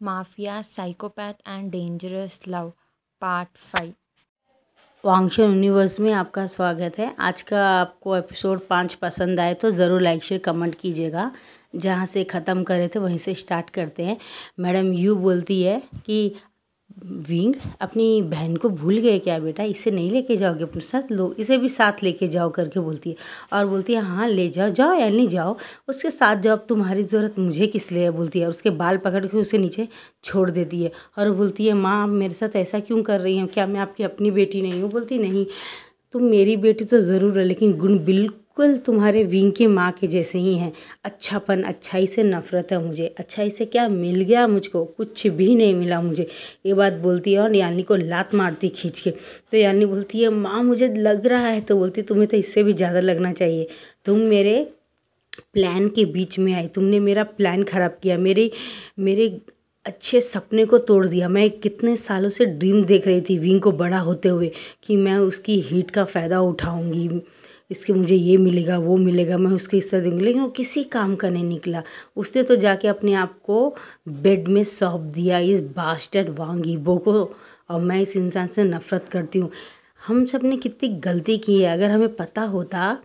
Mafia, Psychopath and Dangerous Love Part 5। वांगशो universe में आपका स्वागत है। आज का आपको एपिसोड 5 पसंद आए तो ज़रूर लाइक शेयर कमेंट कीजिएगा। जहाँ से ख़त्म करे थे वहीं से स्टार्ट करते हैं। मैडम यू बोलती है कि विंग अपनी बहन को भूल गए क्या बेटा, इसे नहीं लेके जाओगे अपने साथ, लो इसे भी साथ लेके जाओ करके बोलती है। और बोलती है हाँ ले जाओ, जाओ यानी जाओ, उसके साथ जाओ, अब तुम्हारी ज़रूरत मुझे किस लिए है बोलती है। और उसके बाल पकड़ के उसे नीचे छोड़ देती है और बोलती है माँ आप मेरे साथ ऐसा क्यों कर रही हैं, क्या मैं आपकी अपनी बेटी नहीं हूँ। बोलती नहीं, तुम मेरी बेटी तो ज़रूर है लेकिन गुण बिल्कुल तुम्हारे विंग के माँ के जैसे ही हैं। अच्छापन, अच्छाई से नफरत है मुझे। अच्छाई से क्या मिल गया मुझको, कुछ भी नहीं मिला मुझे। ये बात बोलती है और यानी को लात मारती खींच के। तो यानी बोलती है माँ मुझे लग रहा है। तो बोलती तुम्हें तो इससे भी ज़्यादा लगना चाहिए, तुम मेरे प्लान के बीच में आई, तुमने मेरा प्लान ख़राब किया, मेरे मेरे अच्छे सपने को तोड़ दिया। मैं कितने सालों से ड्रीम देख रही थी विंग को बड़ा होते हुए कि मैं उसकी हीट का फ़ायदा उठाऊंगी, इसके मुझे ये मिलेगा वो मिलेगा, मैं उसको इस तरह दूँगी। लेकिन वो किसी काम का नहीं निकला। उसने तो जाके अपने आप को बेड में सौंप दिया इस बास्टर्ड वांग यीबो को। और मैं इस इंसान से नफ़रत करती हूँ। हम सब ने कितनी गलती की है। अगर हमें पता होता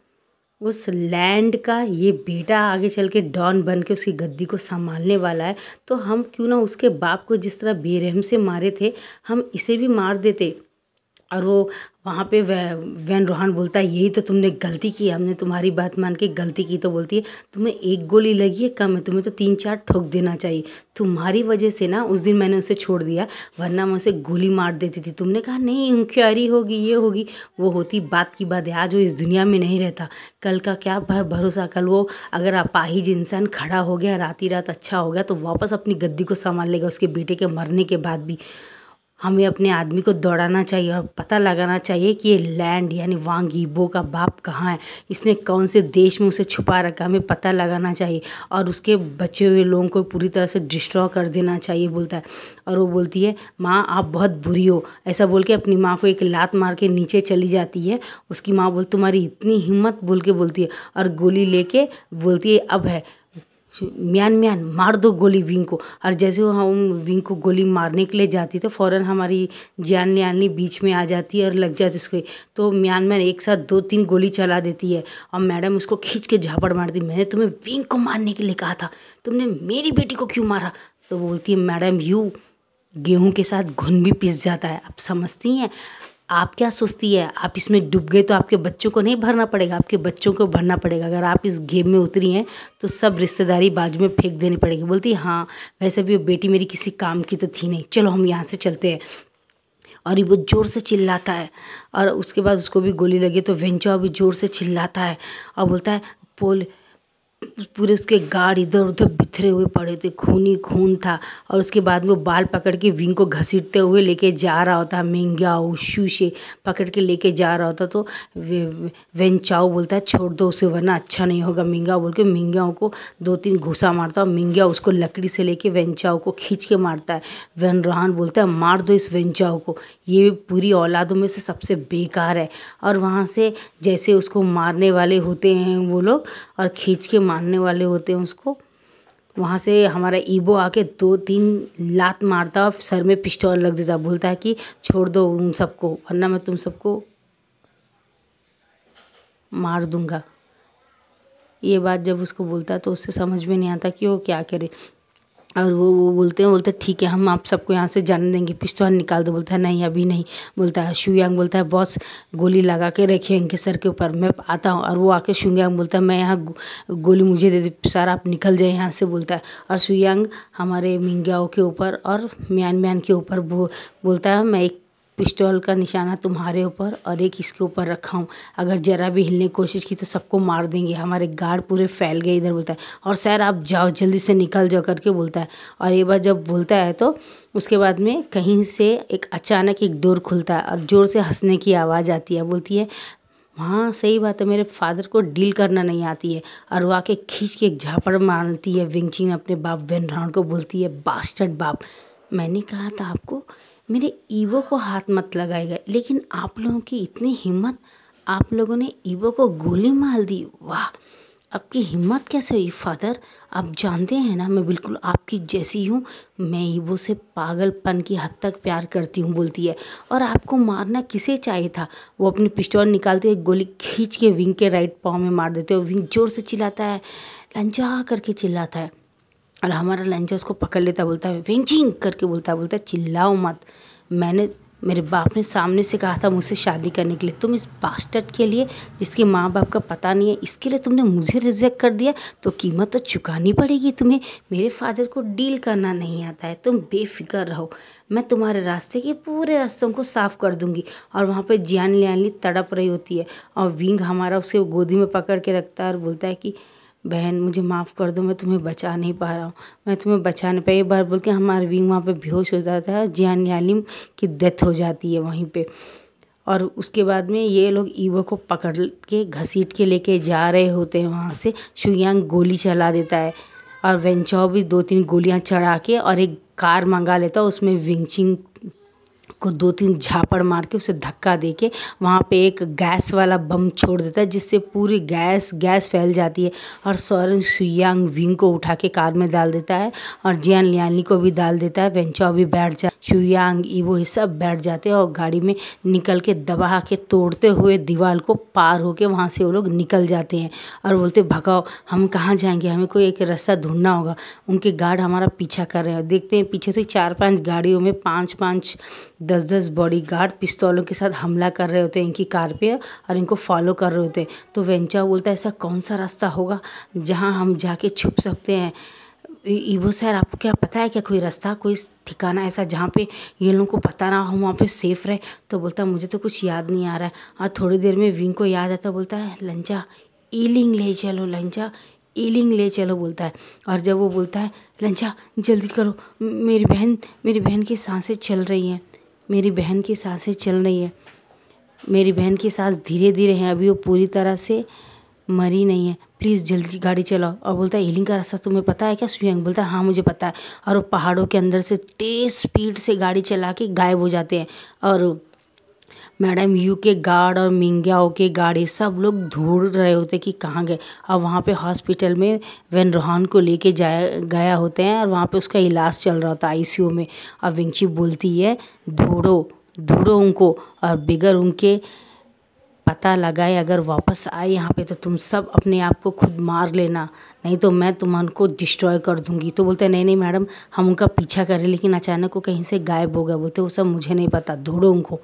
उस लैंड का ये बेटा आगे चल के डॉन बन के उसकी गद्दी को संभालने वाला है, तो हम क्यों ना उसके बाप को जिस तरह बेरहम से मारे थे हम इसे भी मार देते। और वो वहाँ पे वैन रोहान बोलता है यही तो तुमने गलती की, हमने तुम्हारी बात मान के गलती की। तो बोलती है तुम्हें एक गोली लगी है कम है, तुम्हें तो 3-4 ठोक देना चाहिए। तुम्हारी वजह से ना उस दिन मैंने उसे छोड़ दिया, वरना मैं उसे गोली मार देती थी। तुमने कहा नहीं इंक्वायरी होगी ये होगी वो होती, बात की बात है। आज वो इस दुनिया में नहीं रहता, कल का क्या भरोसा। कल वो अगर अपाहिज इंसान खड़ा हो गया रात ही रात अच्छा हो गया तो वापस अपनी गद्दी को संभाल लेगा उसके बेटे के मरने के बाद भी। हमें अपने आदमी को दौड़ाना चाहिए और पता लगाना चाहिए कि ये लैंड यानी वांग यीबो का बाप कहाँ है, इसने कौन से देश में उसे छुपा रखा, हमें पता लगाना चाहिए और उसके बचे हुए लोगों को पूरी तरह से डिस्ट्रॉय कर देना चाहिए बोलता है। और वो बोलती है माँ आप बहुत बुरी हो, ऐसा बोल के अपनी माँ को एक लात मार के नीचे चली जाती है। उसकी माँ बोल तुम्हारी इतनी हिम्मत बोल के बोलती है और गोली लेके बोलती है अब है म्यान म्यान मार दो गोली विंग को। और जैसे वो हम विंग को गोली मारने के लिए जाती तो फ़ौरन हमारी जान न्यानी बीच में आ जाती है और लग जाती उसको। तो म्यान म्यान एक साथ 2-3 गोली चला देती है और मैडम उसको खींच के झापड़ मारती। मैंने तुम्हें विंग को मारने के लिए कहा था, तुमने मेरी बेटी को क्यों मारा। तो बोलती है मैडम यू गेहूं के साथ घुन भी पिस जाता है, आप समझती हैं। आप क्या सोचती है आप इसमें डूब गए तो आपके बच्चों को नहीं भरना पड़ेगा, आपके बच्चों को भरना पड़ेगा। अगर आप इस गेम में उतरी हैं तो सब रिश्तेदारी बाजू में फेंक देनी पड़ेगी। बोलती है हाँ वैसे भी वो बेटी मेरी किसी काम की तो थी नहीं, चलो हम यहाँ से चलते हैं। और ये वो ज़ोर से चिल्लाता है और उसके बाद उसको भी गोली लगी तो वेंचो भी ज़ोर से चिल्लाता है और बोलता है पोल पूरे उसके गाढ़ इधर उधर बिखरे हुए पड़े थे, खून ही खून था। और उसके बाद वो बाल पकड़ के विंग को घसीटते हुए लेके जा रहा होता, मिंग्याओ शू से पकड़ के लेके जा रहा होता। तो वेंचाओ बोलता है छोड़ दो उसे वरना अच्छा नहीं होगा। मिंग्याओ बोल के मिंग्याओ को 2-3 घूसा मारता है और मिंग्याओ उसको लकड़ी से लेके वेंचाओ को खींच के मारता है। वैन रोहान बोलता है मार दो इस वेंचाओ को, ये पूरी औलादों में से सबसे बेकार है। और वहाँ से जैसे उसको मारने वाले होते हैं वो लोग और खींच के मारने वाले होते हैं उसको, वहाँ से हमारा ईबो आके 2-3 लात मारता और सर में पिस्टल लग देता। बोलता है कि छोड़ दो उन सबको वरना मैं तुम सबको मार दूंगा। ये बात जब उसको बोलता है तो उससे समझ में नहीं आता कि वो क्या करे। और वो बोलते ठीक है हम आप सबको यहाँ से जाने देंगे, पिस्तौल निकाल दो। बोलता है नहीं अभी नहीं। बोलता है शुयांग बोलता है बॉस गोली लगा के रखिए इनके सर के ऊपर, मैं आता हूँ। और वो आके शुयांग बोलता है मैं यहाँ गोली मुझे दे दे सर आप निकल जाए यहाँ से बोलता है। और शुयांग हमारे मिंग्याओ के ऊपर और म्यान म्यान के ऊपर बोलता है मैं एक पिस्तौल का निशाना तुम्हारे ऊपर और एक इसके ऊपर रखा हूँ, अगर ज़रा भी हिलने की कोशिश की तो सबको मार देंगे। हमारे गार्ड पूरे फैल गए इधर बोलता है। और सर आप जाओ जल्दी से निकल जाओ करके बोलता है। और ये बात जब बोलता है तो उसके बाद में कहीं से एक अचानक एक डोर खुलता है और ज़ोर से हंसने की आवाज़ आती है। बोलती है हाँ सही बात है मेरे फादर को डील करना नहीं आती है। और वो आके खींच के एक झापड़ मारती है विंगचिन अपने बाप वैन रोहान को। बोलती है बास्टर्ड बाप, मैंने कहा था आपको मेरे ईवो को हाथ मत लगाएगा, लेकिन आप लोगों की इतनी हिम्मत, आप लोगों ने ईवो को गोली मार दी, वाह। आपकी हिम्मत कैसे हुई फादर? आप जानते हैं ना मैं बिल्कुल आपकी जैसी हूँ। मैं ईवो से पागलपन की हद तक प्यार करती हूँ बोलती है। और आपको मारना किसे चाहिए था? वो अपनी पिस्टल निकालते एक गोली खींच के विंग के राइट पाँव में मार देते हैं। विंग जोर से चिल्लाता है, लंचा करके चिल्लाता है, और हमारा लंचा उसको पकड़ लेता, बोलता है वेंचिंग करके बोलता है चिल्लाओ मत। मेरे बाप ने सामने से कहा था मुझसे शादी करने के लिए। तुम इस बास्टर्ड के लिए जिसके माँ बाप का पता नहीं है, इसके लिए तुमने मुझे रिजेक्ट कर दिया, तो कीमत तो चुकानी पड़ेगी तुम्हें। मेरे फादर को डील करना नहीं आता है, तुम बेफिक्र रहो, मैं तुम्हारे रास्ते के पूरे रास्तों को साफ़ कर दूंगी। और वहाँ पे जियान लियानली तड़प रही होती है, और विंग हमारा उसके गोदी में पकड़ के रखता है और बोलता है कि बहन मुझे माफ़ कर दो, मैं तुम्हें बचा नहीं पा रहा हूँ, मैं तुम्हें बचा नहीं पाई। एक बार बोल के हमारा विंग वहाँ पे बेहोश हो जाता है, जियान यालिम की डेथ हो जाती है वहीं पे। और उसके बाद में ये लोग ईवो को पकड़ के घसीट के लेके जा रहे होते हैं वहाँ से। शुयांग गोली चला देता है, और वेंचाओ भी 2-3 गोलियाँ चढ़ा के और एक कार मंगा लेता है, उसमें विंचिंग को 2-3 झापड़ मार के उसे धक्का दे के वहाँ पे एक गैस वाला बम छोड़ देता है, जिससे पूरी गैस फैल जाती है। और सॉरेन शुयांग विंग को उठा के कार में डाल देता है, और जियान लियानी को भी डाल देता है। वेंचाओ भी बैठ जाए, शुयांग ईवो ये सब बैठ जाते हैं, और गाड़ी में निकल के दबा के तोड़ते हुए दीवार को पार होके वहाँ से वो लोग निकल जाते हैं। और बोलते भगाओ, हम कहाँ जाएंगे, हमें कोई एक रास्ता ढूंढना होगा। उनके गार्ड हमारा पीछा कर रहे हैं। देखते हैं पीछे से 4-5 गाड़ियों में 5-5 10-10 बॉडीगार्ड पिस्तौलों के साथ हमला कर रहे होते हैं इनकी कार पे, और इनको फॉलो कर रहे होते हैं। तो वेंचा बोलता है ऐसा कौन सा रास्ता होगा जहाँ हम जाके छुप सकते हैं? ईवो सर आपको क्या पता है क्या कोई रास्ता, कोई ठिकाना ऐसा जहाँ पे ये लोगों को पता ना हो, वहाँ पे सेफ रहे? तो बोलता है मुझे तो कुछ याद नहीं आ रहा है। और थोड़ी देर में विंग को याद आता, बोलता है लंचा ईलिंग ले चलो, लंचा ईलिंग ले चलो बोलता है। और जब वो बोलता है लंचा जल्दी करो, मेरी बहन की सांसें चल रही हैं, मेरी बहन की सांसें चल रही है, मेरी बहन की सांस धीरे धीरे हैं, अभी वो पूरी तरह से मरी नहीं है, प्लीज़ जल्दी गाड़ी चलाओ। और बोलता है हीलिंग का रास्ता तुम्हें पता है क्या? शुयांग बोलता है हाँ मुझे पता है। और वो पहाड़ों के अंदर से तेज़ स्पीड से गाड़ी चला के गायब हो जाते हैं। और मैडम यू के गार्ड और मिंग्याओ के गाड़ी सब लोग ढूंढ रहे होते कि कहाँ गए। और वहाँ पे हॉस्पिटल में वेन रोहान को लेके गया होते हैं, और वहाँ पे उसका इलाज चल रहा होता है आईसीयू में। और विंची बोलती है ढूंढो उनको, और बिगर उनके पता लगाए अगर वापस आए यहाँ पे तो तुम सब अपने आप को खुद मार लेना, नहीं तो मैं तुमको डिस्ट्रॉय कर दूंगी। तो बोलते हैं नहीं मैडम हम उनका पीछा करें, लेकिन अचानक वो कहीं से गायब हो गया। बोलते वो सब मुझे नहीं पता, ढूंढो उनको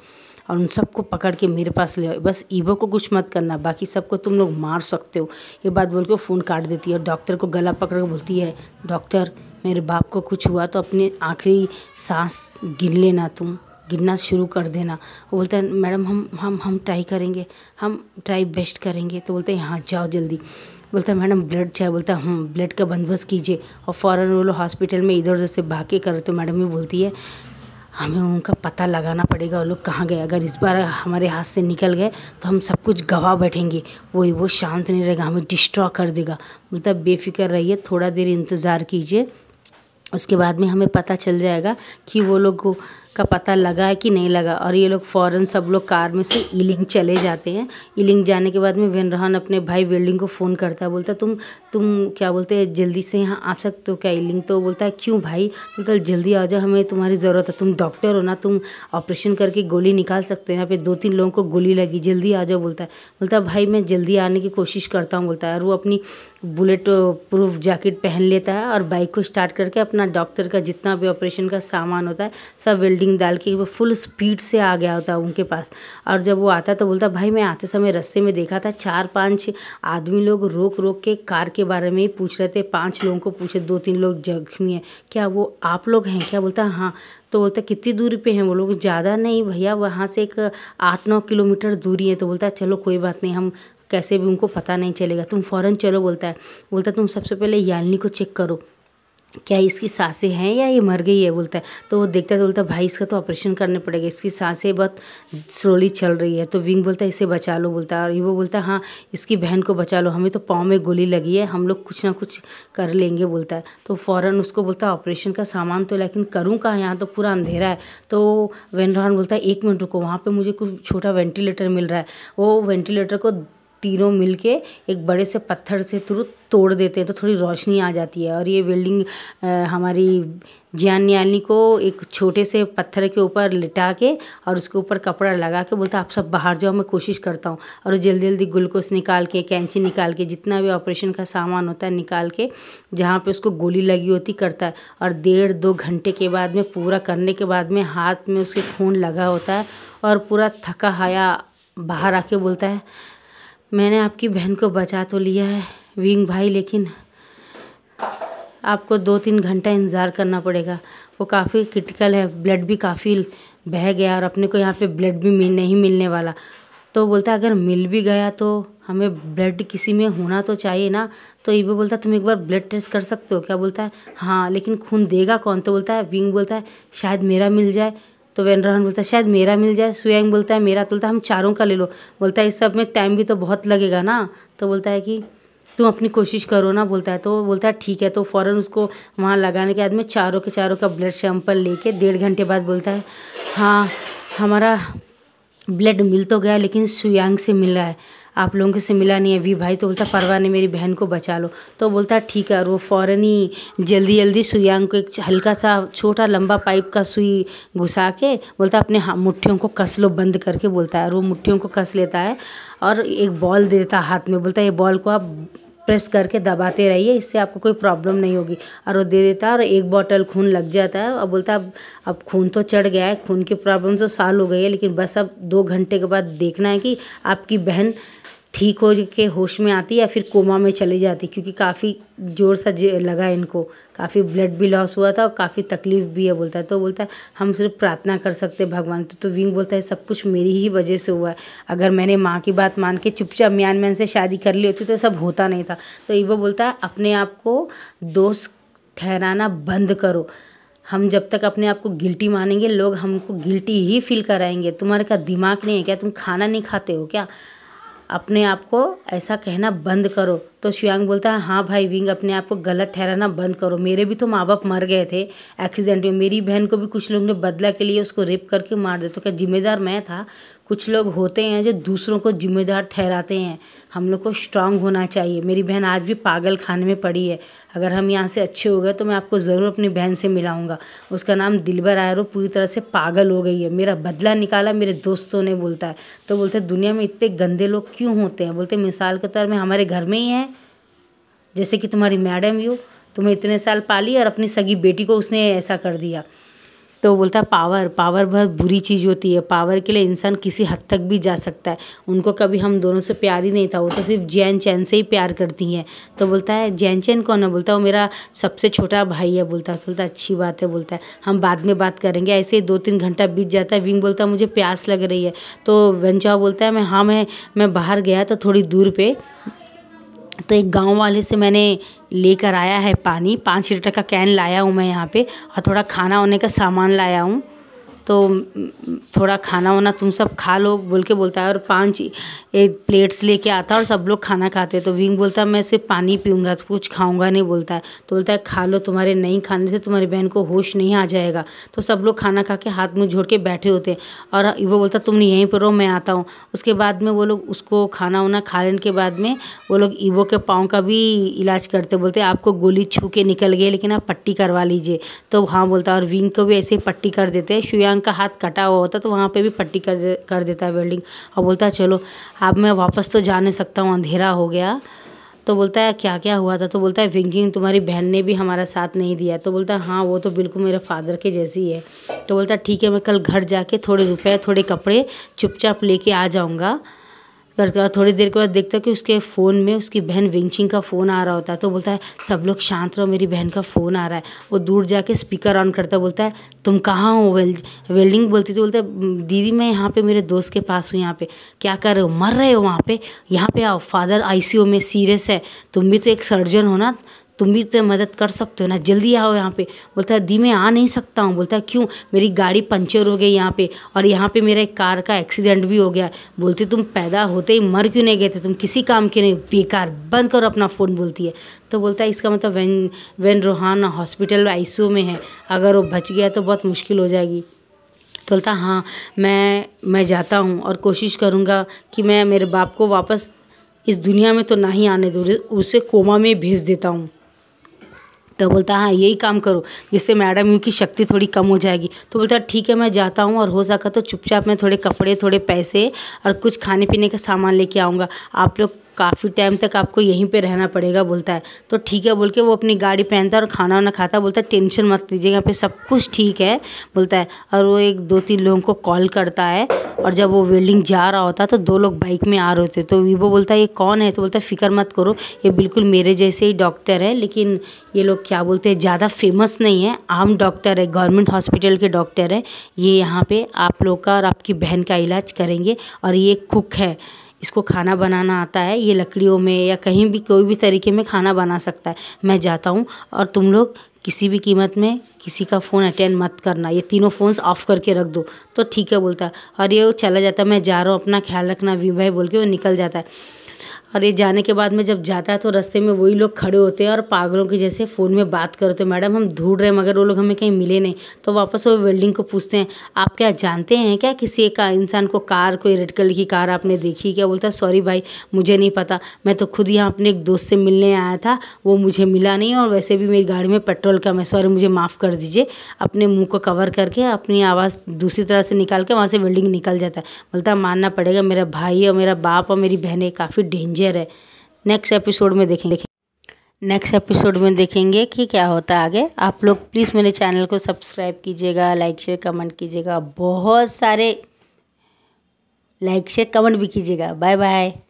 और उन सबको पकड़ के मेरे पास ले आओ। बस ईवो को कुछ मत करना, बाकी सबको तुम लोग मार सकते हो। ये बात बोल के फ़ोन काट देती है, और डॉक्टर को गला पकड़ के बोलती है डॉक्टर मेरे बाप को कुछ हुआ तो अपनी आखिरी सांस गिन लेना, तुम गिनना शुरू कर देना। वो बोलता है मैडम हम ट्राई करेंगे, हम ट्राई बेस्ट करेंगे। तो बोलते हैं हाँ जाओ जल्दी। बोलता है मैडम ब्लड चाहिए। बोलता है ब्लड का बंदोबस्त कीजिए। और फ़ौरन वो लोग हॉस्पिटल में इधर उधर से भाग के कर। तो मैडम भी बोलती है हमें उनका पता लगाना पड़ेगा, वो लोग कहाँ गए। अगर इस बार हमारे हाथ से निकल गए तो हम सब कुछ गवा बैठेंगे, वो शांत नहीं रहेगा, हमें डिस्ट्रॉय कर देगा। बोलता बेफिक्र रहिए, थोड़ा देर इंतज़ार कीजिए, उसके बाद में हमें पता चल जाएगा कि वो लोग का पता लगा है कि नहीं लगा। और ये लोग फ़ौरन सब लोग कार में से ईलिंग चले जाते हैं। ईलिंग जाने के बाद में वेन रोहान अपने भाई वेल्डिंग को फ़ोन करता है। बोलता तुम क्या बोलते हैं जल्दी से यहाँ आ सकते हो क्या ईलिंग? तो बोलता है क्यों भाई? बोलता जल्दी आ जाओ, हमें तुम्हारी ज़रूरत है, तुम डॉक्टर हो ना, तुम ऑपरेशन करके गोली निकाल सकते हो, यहाँ पे 2-3 लोगों को गोली लगी, जल्दी आ जाओ। बोलता भाई मैं जल्दी आने की कोशिश करता हूँ बोलता है। और वो अपनी बुलेट प्रूफ जैकेट पहन लेता है और बाइक को स्टार्ट करके अपना डॉक्टर का जितना भी ऑपरेशन का सामान होता है सब वेल्डिंग डाल के वो फुल स्पीड से आ गया होता है उनके पास। और जब वो आता तो बोलता भाई मैं आते समय रास्ते में देखा था 4-5 आदमी लोग रोक के कार के बारे में ही पूछ रहे थे, 5 लोगों को पूछे, 2-3 लोग जख्मी हैं, क्या वो आप लोग हैं क्या? बोलता हाँ। तो बोलता कितनी दूरी पे हैं वो लोग? ज़्यादा नहीं भैया, वहाँ से एक 8-9 किलोमीटर दूरी है। तो बोलता चलो कोई बात नहीं, हम कैसे भी उनको पता नहीं चलेगा, तुम फ़ौरन चलो। बोलता तुम सबसे पहले यालिनी को चेक करो, क्या इसकी सांसें हैं या ये मर गई है? बोलता है। तो वो देखता है तो बोलता भाई इसका तो ऑपरेशन करने पड़ेगा, इसकी सांसें बहुत स्लोली चल रही है। तो विंग बोलता है इसे बचा लो बोलता है। और वो बोलता है हाँ इसकी बहन को बचा लो, हमें तो पाँव में गोली लगी है, हम लोग कुछ ना कुछ कर लेंगे बोलता है। तो फ़ौरन उसको बोलता है ऑपरेशन का सामान तो लेकिन करूँ कहाँ, यहाँ तो पूरा अंधेरा है। तो वेन रोहान बोलता है 1 मिनट रुको, वहाँ पर मुझे कुछ छोटा वेंटिलेटर मिल रहा है। वो वेंटिलेटर को तीनों मिलके एक बड़े से पत्थर से तुरंत तोड़ देते हैं तो थोड़ी रोशनी आ जाती है। और ये वेल्डिंग हमारी जियान नियानी को एक छोटे से पत्थर के ऊपर लिटा के और उसके ऊपर कपड़ा लगा के बोलता आप सब बाहर जाओ, मैं कोशिश करता हूँ। और जल्दी जल्दी ग्लूकोज निकाल के, कैंची निकाल के, जितना भी ऑपरेशन का सामान होता है निकाल के, जहाँ पे उसको गोली लगी होती करता है। और 1.5-2 घंटे के बाद में पूरा करने के बाद में हाथ में उसके खून लगा होता है और पूरा थका हाया बाहर आके बोलता है मैंने आपकी बहन को बचा तो लिया है विंग भाई, लेकिन आपको 2-3 घंटा इंतज़ार करना पड़ेगा। वो काफ़ी क्रिटिकल है, ब्लड भी काफ़ी बह गया और अपने को यहाँ पे ब्लड भी नहीं मिलने वाला। तो बोलता है अगर मिल भी गया तो हमें ब्लड किसी में होना तो चाहिए ना। तो ईवो बोलता है तुम एक बार ब्लड टेस्ट कर सकते हो क्या? बोलता है हाँ, लेकिन खून देगा कौन? तो बोलता है विंग बोलता है शायद मेरा मिल जाए। तो वैन रोहन बोलता है शायद मेरा मिल जाए। सुयांग बोलता है मेरा। तो बोलता है हम चारों का ले लो। बोलता है इस सब में टाइम भी तो बहुत लगेगा ना। तो बोलता है कि तुम अपनी कोशिश करो ना। बोलता है तो बोलता है ठीक है। तो फ़ौरन उसको वहाँ लगाने के बाद में चारों के चारों का ब्लड सैंपल लेके 1.5 घंटे बाद बोलता है हाँ हमारा ब्लड मिल तो गया लेकिन सुयांग से मिला है, आप लोगों से मिला नहीं है वी भाई। तो बोलता परवाह नहीं, मेरी बहन को बचा लो। तो बोलता है ठीक है। और वो फ़ौरन ही जल्दी जल्दी सुयांग को एक हल्का सा छोटा लंबा पाइप का सुई घुसा के बोलता अपने मुट्ठियों को कस लो बंद करके। बोलता है और वो मुट्ठियों को कस लेता है और एक बॉल दे देता है हाथ में। बोलता है ये बॉल को आप प्रेस करके दबाते रहिए, इससे आपको कोई प्रॉब्लम नहीं होगी। और वो दे देता है और 1 बॉटल खून लग जाता है। और बोलता है अब खून तो चढ़ गया है, खून की प्रॉब्लम तो साल हो गई है, लेकिन बस अब 2 घंटे के बाद देखना है कि आपकी बहन ठीक हो के होश में आती या फिर कोमा में चली जाती, क्योंकि काफ़ी ज़ोर सा लगा इनको, काफ़ी ब्लड भी लॉस हुआ था और काफ़ी तकलीफ भी है। बोलता है तो बोलता है हम सिर्फ प्रार्थना कर सकते भगवान। तो विंग बोलता है सब कुछ मेरी ही वजह से हुआ है, अगर मैंने माँ की बात मान के चुपचाप म्यान से शादी कर ली होती तो सब होता नहीं था। तो ईवो बोलता है अपने आप को दोष ठहराना बंद करो। हम जब तक अपने आप को गिल्टी मानेंगे लोग हमको गिल्टी ही फील कराएंगे। तुम्हारे का दिमाग नहीं है क्या? तुम खाना नहीं खाते हो क्या? अपने आप को ऐसा कहना बंद करो। तो सुयांग बोलता है हाँ भाई विंग, अपने आप को गलत ठहराना बंद करो। मेरे भी तो माँ बाप मर गए थे एक्सीडेंट में, मेरी बहन को भी कुछ लोग ने बदला के लिए उसको रेप करके मार दे। तो क्या जिम्मेदार मैं था? कुछ लोग होते हैं जो दूसरों को जिम्मेदार ठहराते हैं। हम लोग को स्ट्रांग होना चाहिए। मेरी बहन आज भी पागल खाने में पड़ी है, अगर हम यहाँ से अच्छे हो गए तो मैं आपको ज़रूर अपनी बहन से मिलाऊंगा। उसका नाम दिलबर आयरो, पूरी तरह से पागल हो गई है, मेरा बदला निकाला मेरे दोस्तों ने। बोलता है तो बोलते दुनिया में इतने गंदे लोग क्यों होते हैं? बोलते मिसाल के तौर में हमारे घर में ही है, जैसे कि तुम्हारी मैडम यू, तुम्हें इतने साल पाली और अपनी सगी बेटी को उसने ऐसा कर दिया। तो बोलता पावर बहुत बुरी चीज़ होती है। पावर के लिए इंसान किसी हद तक भी जा सकता है। उनको कभी हम दोनों से प्यार ही नहीं था, वो तो सिर्फ जैन चैन से ही प्यार करती हैं। तो बोलता है जैन चैन कौन है? बोलता है वो मेरा सबसे छोटा भाई है। बोलता है अच्छी बात है। बोलता है हम बाद में बात करेंगे। ऐसे ही 2-3 घंटा बीत जाता है। विंग बोलता है मुझे प्यास लग रही है। तो वेंचाओ बोलता है मैं बाहर गया तो थोड़ी दूर पे तो एक गांव वाले से मैंने लेकर आया है पानी, 5 लीटर का कैन लाया हूँ मैं यहाँ पे, और थोड़ा खाना वाने का सामान लाया हूँ। तो थोड़ा खाना वाना तुम सब खा लो बोल के बोलता है। और 5 प्लेट्स लेके आता है और सब लोग खाना खाते हैं। तो विंग बोलता है मैं सिर्फ पानी पीऊँगा, कुछ खाऊंगा नहीं। बोलता है तो बोलता है खा लो, तुम्हारे नहीं खाने से तुम्हारी बहन को होश नहीं आ जाएगा। तो सब लोग खाना खा के हाथ मुँह जोड़ के बैठे होते हैं। और वो बोलता तुम यहीं पर रहो, मैं आता हूँ। उसके बाद में वो लोग उसको खाना वाना खा लेने के बाद में वो लोग ईवो के पाँव का भी इलाज करते। बोलते आपको गोली छू के निकल गई, लेकिन आप पट्टी करवा लीजिए। तो हाँ बोलता है। और विंग को भी ऐसे ही पट्टी कर देते हैं। सुयांग का हाथ कटा हुआ होता तो वहाँ पे भी पट्टी कर देता है वेल्डिंग। और बोलता है चलो अब मैं वापस तो जा नहीं सकता हूँ, अंधेरा हो गया। तो बोलता है क्या क्या हुआ था? तो बोलता है विंगिंग तुम्हारी बहन ने भी हमारा साथ नहीं दिया। तो बोलता है हाँ वो तो बिल्कुल मेरे फादर के जैसी है। तो बोलता है ठीक है मैं कल घर जाके थोड़े रुपए थोड़े कपड़े चुपचाप लेके आ जाऊँगा। कर थोड़ी देर के बाद देखता है कि उसके फ़ोन में उसकी बहन विंचिंग का फ़ोन आ रहा होता है। तो बोलता है सब लोग शांत रहो, मेरी बहन का फ़ोन आ रहा है। वो दूर जाके स्पीकर ऑन करता है। बोलता है तुम कहाँ हो? वेल्डिंग बोलती तो बोलता है दीदी मैं यहाँ पे मेरे दोस्त के पास हूँ। यहाँ पे क्या कर रहे हो? मर रहे हो वहाँ पे? यहाँ पे आओ, फादर ICU में सीरियस है। तुम भी तो एक सर्जन हो ना, तुम भी तो मदद कर सकते हो ना, जल्दी आओ यहाँ पे। बोलता है दी मैं आ नहीं सकता हूँ। बोलता है क्यों? मेरी गाड़ी पंचर हो गई यहाँ पे, और यहाँ पे मेरा एक कार का एक्सीडेंट भी हो गया। बोलती तुम पैदा होते ही मर क्यों नहीं गए थे? तुम किसी काम के नहीं, बेकार, बंद करो अपना फ़ोन। बोलती है तो बोलता है इसका मतलब वैन रोहन हॉस्पिटल ICU में है, अगर वो बच गया तो बहुत मुश्किल हो जाएगी। तो बोलता हाँ मैं जाता हूँ और कोशिश करूँगा कि मैं मेरे बाप को वापस इस दुनिया में तो ना ही आने दो, उसे कोमा में भेज देता हूँ। तो बोलता हाँ यही काम करो, जिससे मैडम यू की शक्ति थोड़ी कम हो जाएगी। तो बोलता ठीक है मैं जाता हूँ, और हो सका तो चुपचाप मैं थोड़े कपड़े, थोड़े पैसे और कुछ खाने पीने का सामान लेके आऊँगा। आप लोग काफ़ी टाइम तक आपको यहीं पे रहना पड़ेगा, बोलता है। तो ठीक है बोल के वो अपनी गाड़ी पहनता है और खाना वाना खाता है। बोलता है टेंशन मत लीजिएगा, यहाँ पे सब कुछ ठीक है, बोलता है। और वो 1-2-3 लोगों को कॉल करता है, और जब वो वेल्डिंग जा रहा होता है तो 2 लोग बाइक में आ रहे होते। तो वीवो बोलता है ये कौन है? तो बोलता है फ़िक्र मत करो, ये बिल्कुल मेरे जैसे ही डॉक्टर है, लेकिन ये लोग क्या बोलते हैं ज़्यादा फेमस नहीं है, आम डॉक्टर है, गवर्नमेंट हॉस्पिटल के डॉक्टर है। ये यहाँ पे आप लोग का और आपकी बहन का इलाज करेंगे। और ये कुक है, इसको खाना बनाना आता है, ये लकड़ियों में या कहीं भी कोई भी तरीके में खाना बना सकता है। मैं जाता हूँ, और तुम लोग किसी भी कीमत में किसी का फ़ोन अटेंड मत करना, ये तीनों फ़ोन्स ऑफ़ करके रख दो। तो ठीक है बोलता है, और ये वो चला जाता है। मैं जा रहा हूँ, अपना ख्याल रखना वी भाई बोल के वो निकल जाता है। और ये जाने के बाद में जब जाता है तो रास्ते में वही लोग खड़े होते हैं और पागलों के जैसे फ़ोन में बात करते हैं, मैडम हम ढूंढ रहे हैं मगर वो लोग हमें कहीं मिले नहीं। तो वापस वो वेल्डिंग को पूछते हैं, आप क्या जानते हैं क्या किसी एक इंसान को, कार कोई रेड कलर की कार आपने देखी क्या? बोलता है सॉरी भाई मुझे नहीं पता, मैं तो खुद यहाँ अपने एक दोस्त से मिलने आया था, वो मुझे मिला नहीं, और वैसे भी मेरी गाड़ी में पेट्रोल कम है, सॉरी मुझे माफ़ कर दीजिए। अपने मुँह को कवर करके अपनी आवाज़ दूसरी तरह से निकाल के वहाँ से वेल्डिंग निकल जाता है। बोलता है मानना पड़ेगा, मेरा भाई और मेरा बाप और मेरी बहनें काफ़ी डेंजर है। नेक्स्ट एपिसोड में देखेंगे कि क्या होता है आगे। आप लोग प्लीज़ मेरे चैनल को सब्सक्राइब कीजिएगा, लाइक शेयर कमेंट कीजिएगा, बहुत सारे लाइक शेयर कमेंट भी कीजिएगा। Bye bye.